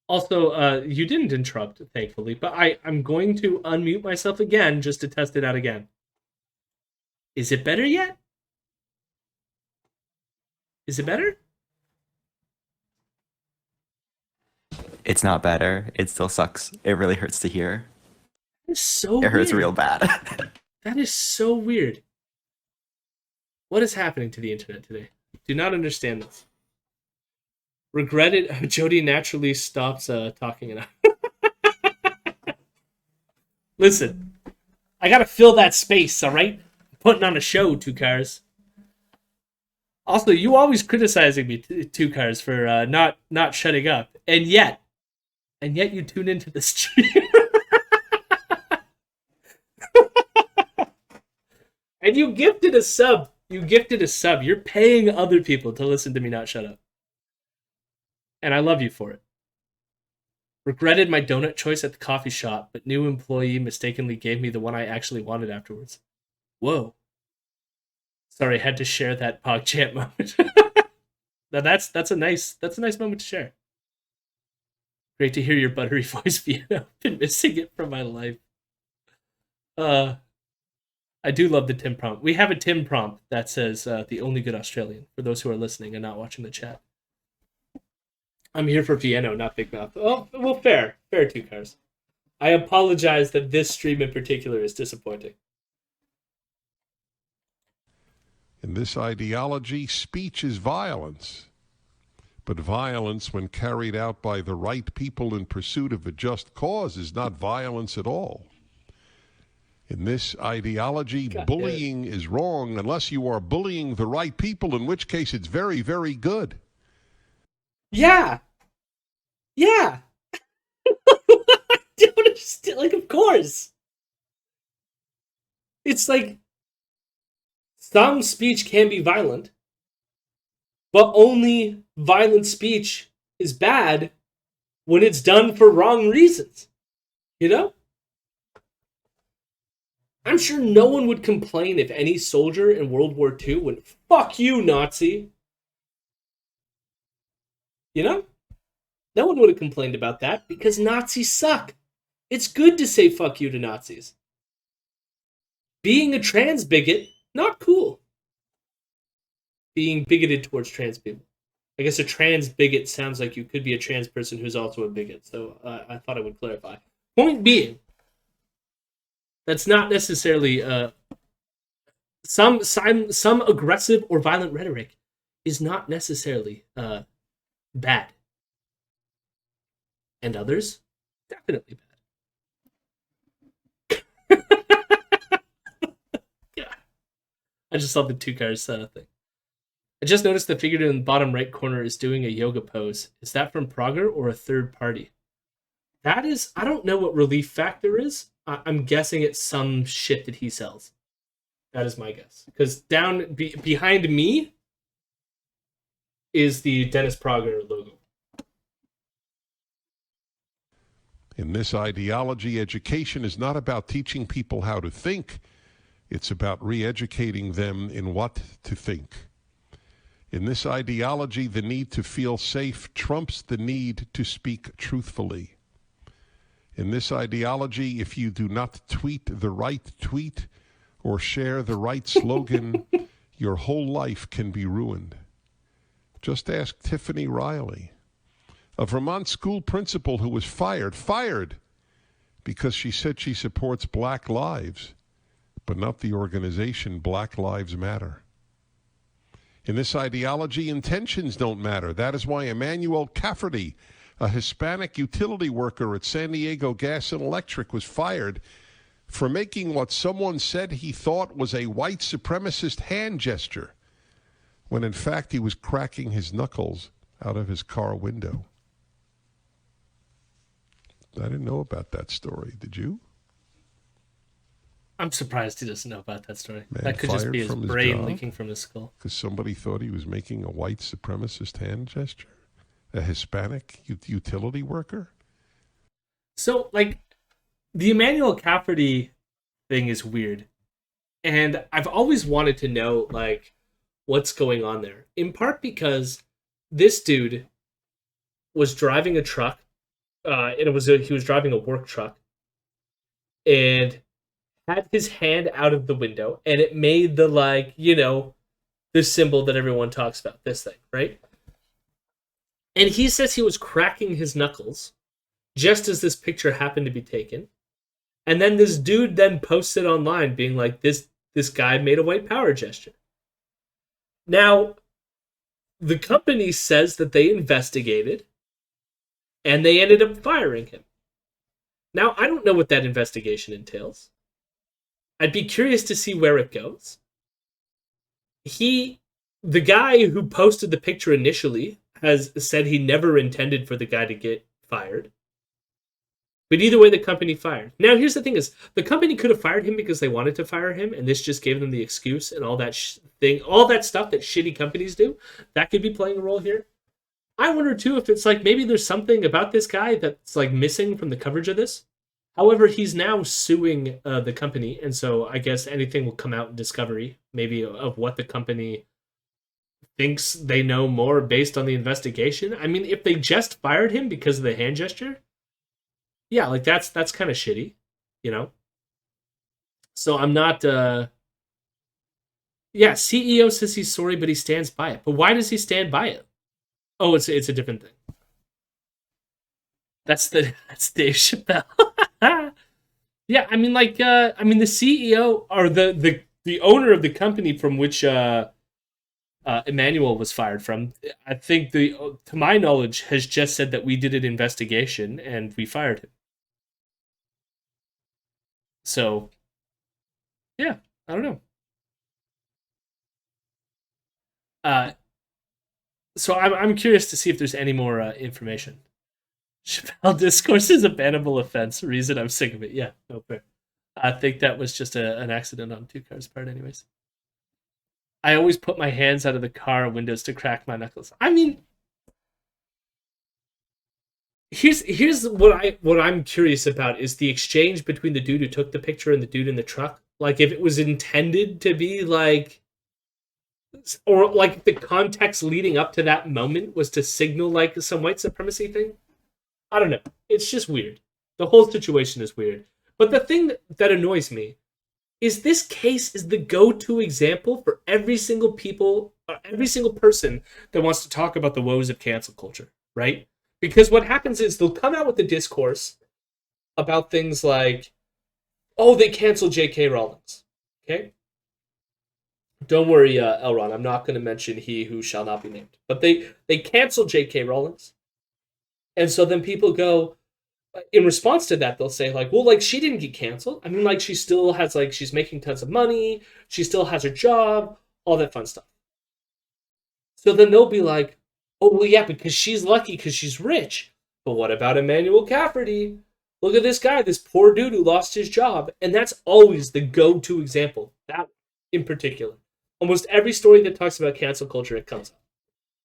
Also, you didn't interrupt, thankfully, but I'm going to unmute myself again just to test it out again. Is it better yet? Is it better? It's not better. It still sucks. It really hurts to hear. It's so It hurts weird. real bad. That is so weird. What is happening to the internet today? Do not understand this. Regret it. Jody naturally stops talking enough. Listen, I gotta fill that space, all right? I'm putting on a show, Two Cars. Also, you always criticizing me, Two Cars, for not shutting up, and yet you tune into the stream. And you gifted a sub. You're paying other people to listen to me not shut up. And I love you for it. Regretted my donut choice at the coffee shop, but new employee mistakenly gave me the one I actually wanted afterwards. Whoa. Sorry, had to share that PogChamp moment. Now that's a nice moment to share. Great to hear your buttery voice, Vienna. I've been missing it from my life. I do love the Tim prompt. We have a Tim prompt that says the only good Australian, for those who are listening and not watching the chat. I'm here for Vienna, not Big Mouth. Oh, well, fair. Fair, Two Cars. I apologize that this stream in particular is disappointing. In this ideology, speech is violence. But violence, when carried out by the right people in pursuit of a just cause, is not violence at all. In this ideology, bullying is wrong unless you are bullying the right people, in which case it's very, very good. Yeah. Yeah. I don't understand. Like, of course. It's like some speech can be violent, but only violent speech is bad when it's done for wrong reasons. You know? I'm sure no one would complain if any soldier in World War II went, "Fuck you, Nazi." You know? No one would have complained about that because Nazis suck. It's good to say fuck you to Nazis. Being a trans bigot, not cool. Being bigoted towards trans people. I guess a trans bigot sounds like you could be a trans person who's also a bigot, so I thought I would clarify. Point being, that's not necessarily some aggressive or violent rhetoric is not necessarily bad. And others, definitely bad. Yeah. I just love the Two Cars thing. I just noticed the figure in the bottom right corner is doing a yoga pose. Is that from Prager or a third party? That is, I don't know what Relief Factor is. I'm guessing it's some shit that he sells. That is my guess. Because down behind me is the Dennis Prager logo. In this ideology, education is not about teaching people how to think. It's about re-educating them in what to think. In this ideology, the need to feel safe trumps the need to speak truthfully. In this ideology, if you do not tweet the right tweet or share the right slogan, your whole life can be ruined. Just ask Tiffany Riley, a Vermont school principal who was fired because she said she supports Black lives, but not the organization Black Lives Matter. In this ideology, intentions don't matter. That is why Emmanuel Cafferty, a Hispanic utility worker at San Diego Gas and Electric, was fired for making what someone said he thought was a white supremacist hand gesture, when in fact he was cracking his knuckles out of his car window. I didn't know about that story. Did you? I'm surprised he doesn't know about that story. Man that could just be his brain job leaking from his skull. Because somebody thought he was making a white supremacist hand gesture? A Hispanic utility worker? So, like, the Emmanuel Cafferty thing is weird. And I've always wanted to know, like, what's going on there. In part because this dude was driving a truck. And he was driving a work truck. And had his hand out of the window. And it made the, like, you know, the symbol that everyone talks about. This thing, right? And he says he was cracking his knuckles just as this picture happened to be taken. And then this dude then posted online being like, this guy made a white power gesture. Now, the company says that they investigated and they ended up firing him. Now, I don't know what that investigation entails. I'd be curious to see where it goes. The guy who posted the picture initially has said he never intended for the guy to get fired. But either way, the company fired. Now, here's the thing is, the company could have fired him because they wanted to fire him, and this just gave them the excuse and all that thing, all that stuff that shitty companies do. That could be playing a role here. I wonder too if it's like maybe there's something about this guy that's like missing from the coverage of this. However, he's now suing the company, and so I guess anything will come out in discovery, maybe of what the company thinks they know more based on the investigation. I mean, if they just fired him because of the hand gesture, yeah, like that's kind of shitty, you know. So I'm not. Yeah, CEO says he's sorry, but he stands by it. But why does he stand by it? Oh, it's a different thing. That's Dave Chappelle. Yeah, I mean, like, the CEO or the owner of the company from which Emmanuel was fired from. I think to my knowledge, has just said that we did an investigation and we fired him. So, yeah, I don't know. Uh, so I'm curious to see if there's any more information. Chappelle discourse is a bannable offense. Reason I'm sick of it. Yeah, no fair. I think that was just an accident on Two Cars' part, anyways. I always put my hands out of the car windows to crack my knuckles. I mean, here's what I'm curious about is the exchange between the dude who took the picture and the dude in the truck. Like, if it was intended to be like, or like the context leading up to that moment was to signal like some white supremacy thing. I don't know. It's just weird. The whole situation is weird. But the thing that annoys me is this case is the go-to example for every single person that wants to talk about the woes of cancel culture, right? Because what happens is they'll come out with the discourse about things like, oh, they canceled J.K. Rowling. Okay? Don't worry, Elron, I'm not going to mention he who shall not be named. But they canceled J.K. Rowling. And so then people go, in response to that, they'll say, like, well, like, she didn't get canceled. I mean, like, she still has, like, she's making tons of money. She still has her job, all that fun stuff. So then they'll be like, oh, well, yeah, because she's lucky because she's rich. But what about Emmanuel Cafferty? Look at this guy, this poor dude who lost his job. And that's always the go-to example, that in particular. Almost every story that talks about cancel culture, it comes up.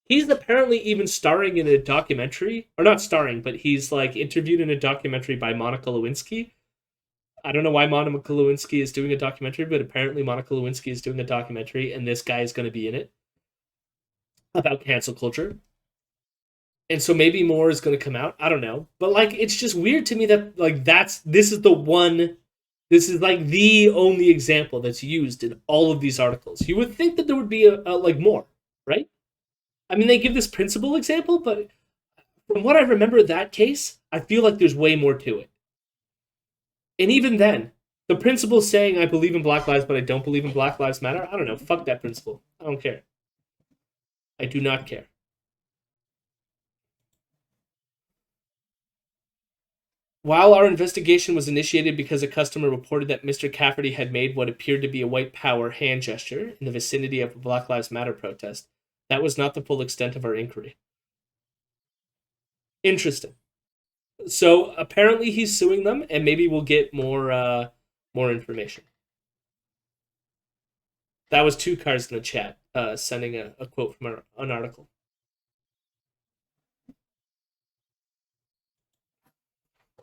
He's apparently even starring in a documentary, or not starring, but he's like interviewed in a documentary by Monica Lewinsky. I don't know why Monica Lewinsky is doing a documentary, but apparently Monica Lewinsky is doing a documentary, and this guy is going to be in it about cancel culture. And so maybe more is going to come out. I don't know, but like it's just weird to me that like this is like the only example that's used in all of these articles. You would think that there would be a like more, right? I mean, they give this principal example, but from what I remember of that case, I feel like there's way more to it. And even then, the principal saying, I believe in Black Lives, but I don't believe in Black Lives Matter, I don't know. Fuck that principal. I don't care. I do not care. While our investigation was initiated because a customer reported that Mr. Cafferty had made what appeared to be a white power hand gesture in the vicinity of a Black Lives Matter protest, that was not the full extent of our inquiry. Interesting. So apparently he's suing them, and maybe we'll get more information. That was Two Cars in the chat, sending a quote from an article.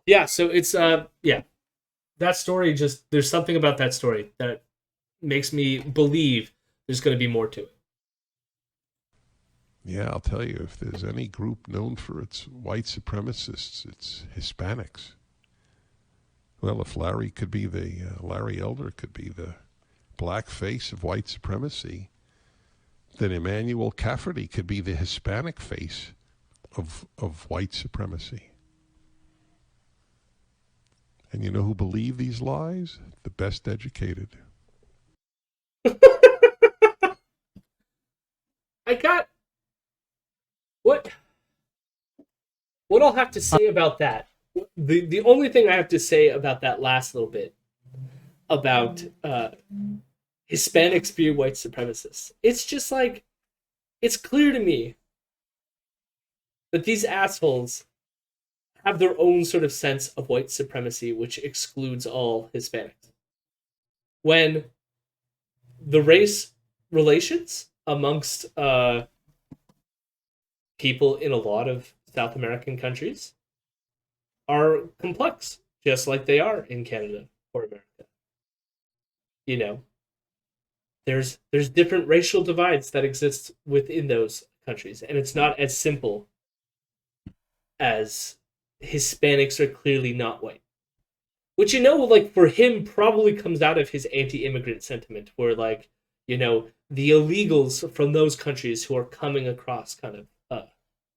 Yeah, so it's that story just there's something about that story that makes me believe there's going to be more to it. Yeah, I'll tell you, if there's any group known for its white supremacists, it's Hispanics. Well, if Larry Elder could be the black face of white supremacy, then Emmanuel Cafferty could be the Hispanic face of white supremacy. And you know who believe these lies? The best educated. I got what I'll have to say about that. The only thing I have to say about that last little bit about Hispanics being white supremacists, it's just like it's clear to me that these assholes have their own sort of sense of white supremacy, which excludes all Hispanics. When the race relations amongst people in a lot of South American countries are complex, just like they are in Canada or America. You know, there's different racial divides that exist within those countries, and it's not as simple as Hispanics are clearly not white. Which, like, for him probably comes out of his anti-immigrant sentiment, where, like, the illegals from those countries who are coming across kind of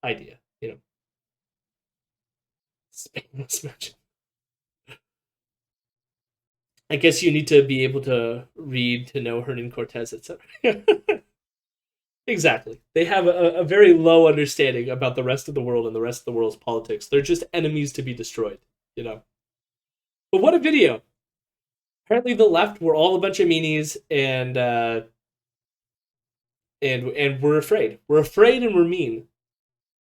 idea, Spainless magic. I guess you need to be able to read to know Hernan Cortez, etc. Exactly. They have a very low understanding about the rest of the world and the rest of the world's politics. They're just enemies to be destroyed, But what a video! Apparently, the left were all a bunch of meanies, and we're afraid. We're afraid, and we're mean.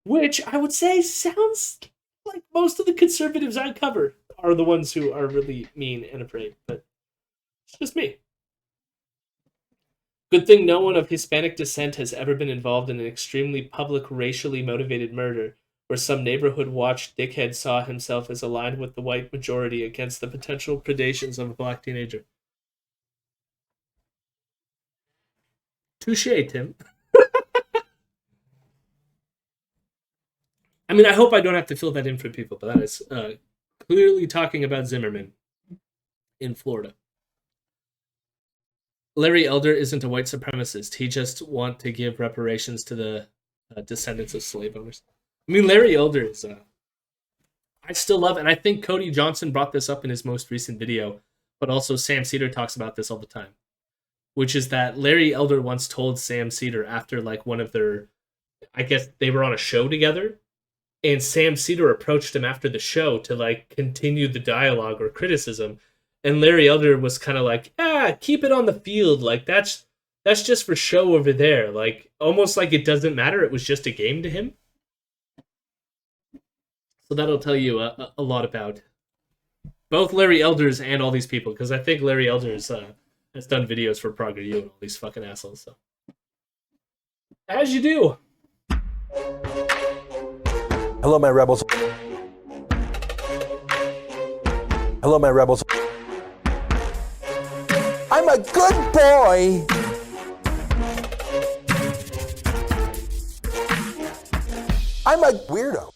Which I would say sounds like most of the conservatives I cover are the ones who are really mean and afraid. But it's just me. Good thing no one of Hispanic descent has ever been involved in an extremely public, racially motivated murder, where some neighborhood watch dickhead saw himself as aligned with the white majority against the potential predations of a black teenager. Touche, Tim. I mean, I hope I don't have to fill that in for people, but that is clearly talking about Zimmerman in Florida. Larry Elder isn't a white supremacist. He just want to give reparations to the descendants of slave owners. I mean, Larry Elder is... I still love, and I think Cody Johnson brought this up in his most recent video, but also Sam Cedar talks about this all the time, which is that Larry Elder once told Sam Cedar after, like, one of their... I guess they were on a show together, and Sam Cedar approached him after the show to, like, continue the dialogue or criticism, and Larry Elder was kind of like, keep it on the field, like, that's just for show over there, like, almost like it doesn't matter, it was just a game to him. So that'll tell you a lot about both Larry Elders and all these people, because I think Larry Elders has done videos for Prager U and all these fucking assholes, so. As you do. Hello, my rebels. Hello, my rebels. I'm a good boy. I'm a weirdo.